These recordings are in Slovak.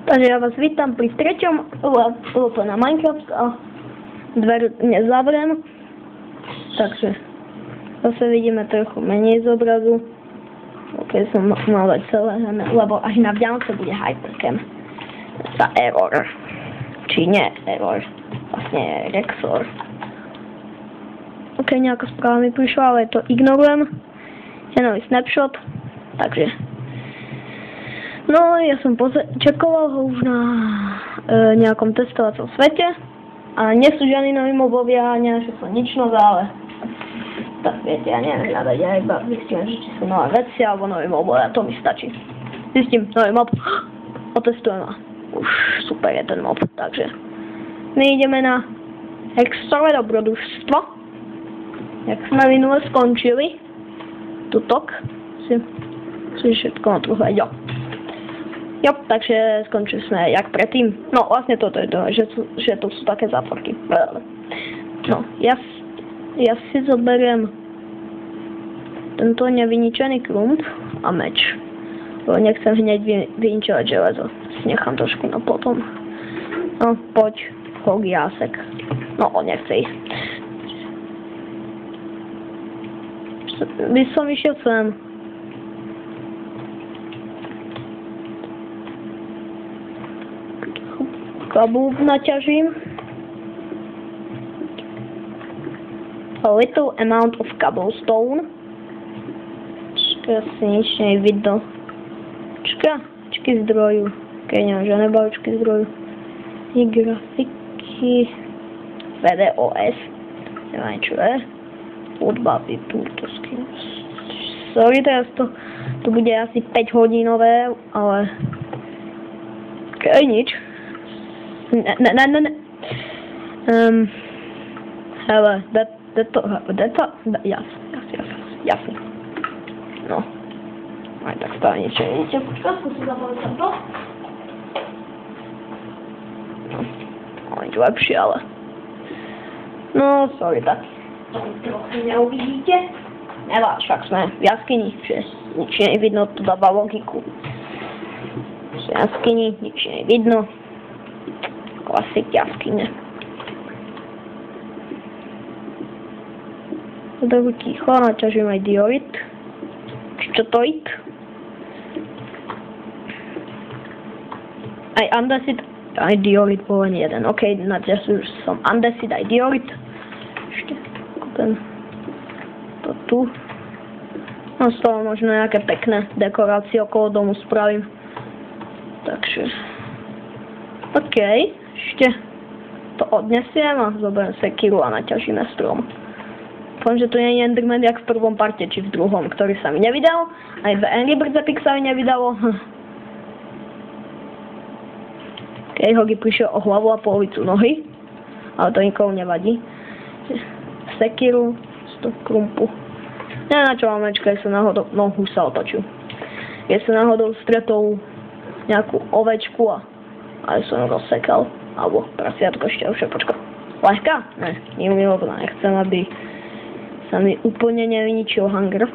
Takže ja vás vítam pri treťom LP na Minecraft a dveru nezavriem. Takže zase vidíme trochu menej z obrazu. Ok, som mal dať celé, lebo až na Vianoce bude Hypercam. Za error. Či nie error. Vlastne Rexor. Ok, nejaká správa mi prišla, ale to ignorujem. Je nový snapshot. Takže no, ja som čekoval ho už na nejakom testovacom svete a nie sú žiadni noví mobovia, nenašiel som nič nové, ale tak viete, ja neviem hľadať, ja iba zistím, že či sú nové veci alebo noví mobovia, to mi stačí. Zistím nový mob, otestujem a už super je ten mob, takže my ideme na extrové dobrodružstvo, jak sme minule skončili, tutok, si všetko na truhle, jo. Jo, takže skončili sme jak predtým. No vlastne toto je to, že tu sú také záporky. No, ja si zoberiem tento nevyničený klump a meč. Lebo nechcem hneď vyničovať železo. Si nechám trošku na potom. No, poď, Hogi Jásek. No, on nechce ísť. By som išiel sem. Kabú naťažím. A little amount of cobblestone. Čaká, asi nič nevidno. Čaká, čaky zdroju. Keď nemám žiadne bavičky zdroju. I grafiky. VDOS. Neviem čo je. Hudba, vypnúť skills. Sorry, teraz to bude asi 5 hodinové, ale okej, nič. Ne. Hele, jasne. No. Aj tak stále niečo vidíte. Počkaj, skúsim zabaviť tam to. No, nič lepšie, ale no, sorry, tak to trochu neuvidíte. Nevá, však sme v jaskyni, že nič nevidno, to dáva logiku. V jaskyni nič nevidno. Klasik jaskyne. Dobu ticho, naťažím aj diorit. Čo to je? Aj andesit, aj diorit bol len jeden. Ok, naťažil som andesit aj diorit. Ešte ten to tu. No z toho možno nejaké pekné dekorácie okolo domu spravím. Takže ok. Ešte to odnesiem a zoberiem sekiru a naťažíme strom. Dúfam, že tu nie je Enderman jak v prvom parte, či v druhom, ktorý sa mi nevydal. Aj v Angry Birds Epic sa mi nevydalo. Ok, Hogi prišiel o hlavu a polovicu nohy. Ale to nikomu nevadí. Sekiru z toho krumpu. Neviem na čo mám meč, keď sa náhodou, no už sa otočil. Keď sa náhodou stretol nejakú ovečku a ale som rozsekal. Alebo prasiatko ešte už, počko. Lehká? Ne, nemilobná. Nechcem, aby sa mi úplne nevyničil hunger.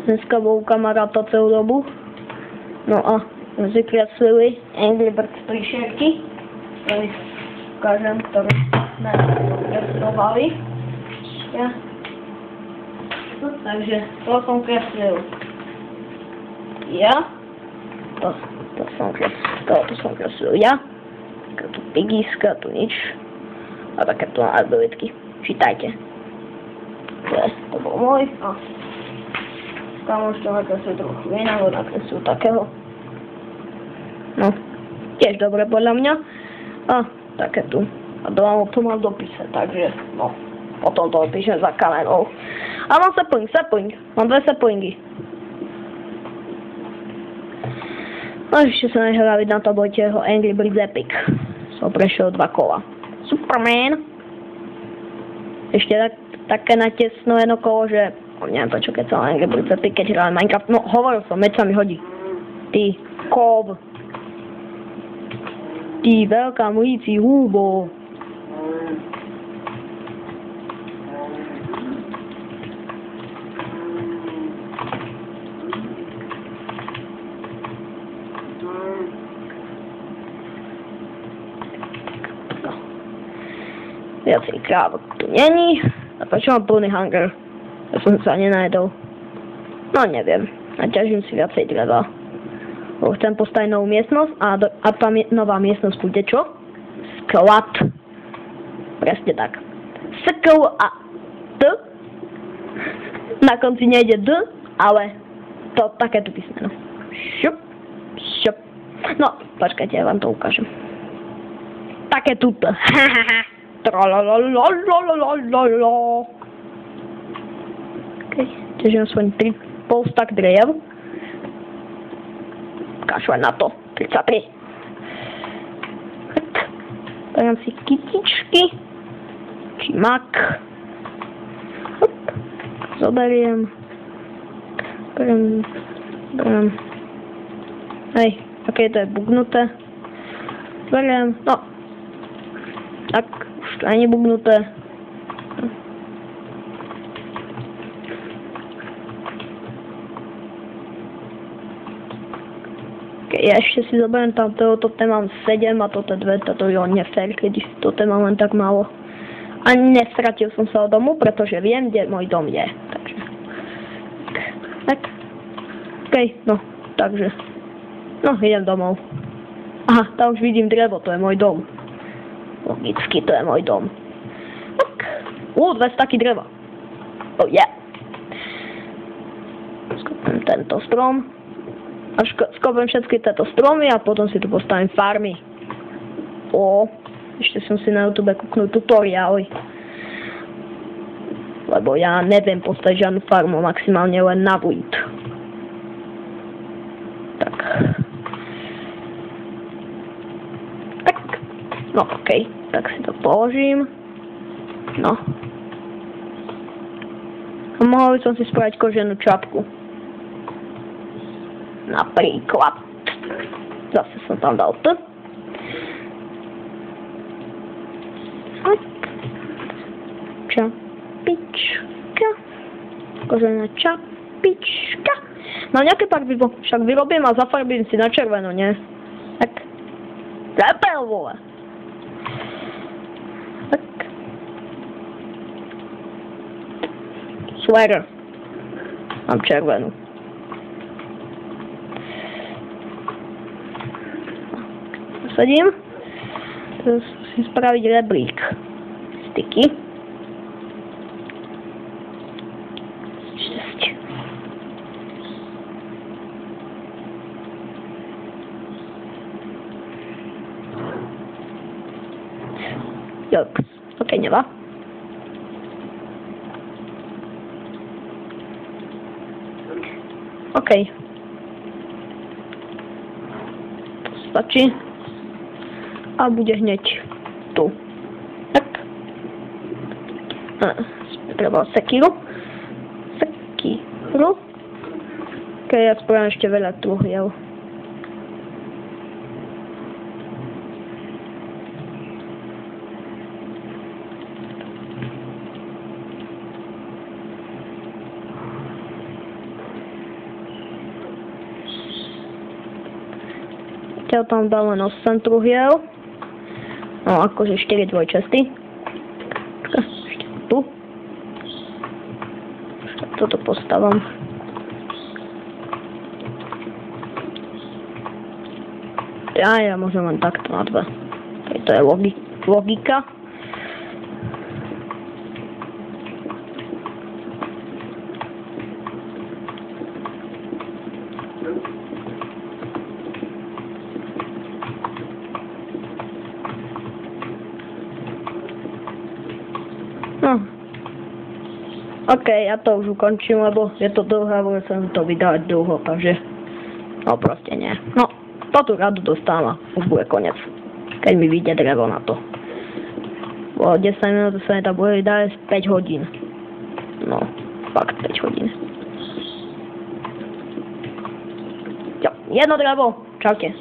Dneska bol kamaráta celú dobu. No a vykreslili Angry Birds príšerky. Ktorý ukážem, ktorý sme vykreslovali. Ja. No, takže to som kreslil. Ja. To som kreslil ja. Taká tu pigiska, tu nič. A také tu abilitky. Čítajte. To bol môj. A kamoš to nakreslil trochu iného, nakreslil takého. No, tiež dobre podľa mňa. A také tu. A to mám dopise, takže no. Potom to opíšem za kamerou. A mám sapling. Mám 2 saplingy. No ešte sa nehľaviť na to, bojte ho Angry Birds Epic. Som prešiel 2 kola. Superman! Ešte také natesno jedno kolo, že neviem prečo keď som Angry Birds Epic, keď hráme Minecraft. No hovoril som, meď sa mi hodí. Ty, kov. Ty, veľká mlíci húbo. viacej krávok tu není. A prečo mám plný hangar? Ja som sa nenajedol. No neviem. Naťažím si viacej dreva. Chcem postaviť novú miestnosť a tá nová miestnosť bude čo? Sklad. Presne tak. S-K-L-A-D. Na konci nejde D, ale to takéto písmeno. Šup, šup. No, počkajte, ja vám to ukážem. Také tuto. Okay, čiže aspoň 3,5 stack drev. Kašľať na to. 33. Beriem si kytičky. Či mak. Hop. Zoberiem. Beriem. Hej, aké to je bugnuté. Beriem. No. Tak, už to ani bugnuté. Ja ešte si zoberiem tam toto mám 7 a toto 2, toto je nefér, keď toto mám len tak málo. A nestratil som sa od domu, pretože viem, kde môj dom je. Takže. Tak. Okej, no, takže. No, idem domov. Aha, tam už vidím drevo, to je môj dom. Logicky, to je môj dom. Tak. 200 taký dreva. Oh yeah. Skopím tento strom. A skopem všetky tieto stromy a potom si tu postavím farmy. Ešte som si na YouTube kúknul tutoriály. Lebo ja neviem postaviť žiadnu farmu, maximálne len na wheat. Tak. No okej, tak si to položím. No. A mohol by som si spraviť koženú čapku. Napríklad. Zase som tam dal T. Čapička. Kožená čapička. No nejaké barvivo. Však vyrobím a zafarbím si na červeno, nie? Tak. Lepel, vole. Tak. Sweater. Mám červenú. Sadím. Teraz musím spraviť rebrík. Styky. Šťastie. Joks. Ok, nevá. Ok. To stačí. A bude hneď tu. Tak. Treba sekiru. Sekiru. Ok, ja spravím ešte veľa truhiel. Ja tam dám len 8 truhiel. No, akože 4 dvojčasty. Ešte tu. Toto postavám. Ja môžem len takto na 2. To je logika. No. Ok, ja to už ukončím, lebo je to dlhé, bude sa to vydávať dlho, takže no proste nie. No, toto radu dostávam, už bude konec, keď mi vyjde drevo na to. O 10 minút sa mi to bude vydávať 5 hodín. No, fakt 5 hodín. Jo, jedno drevo, čaute.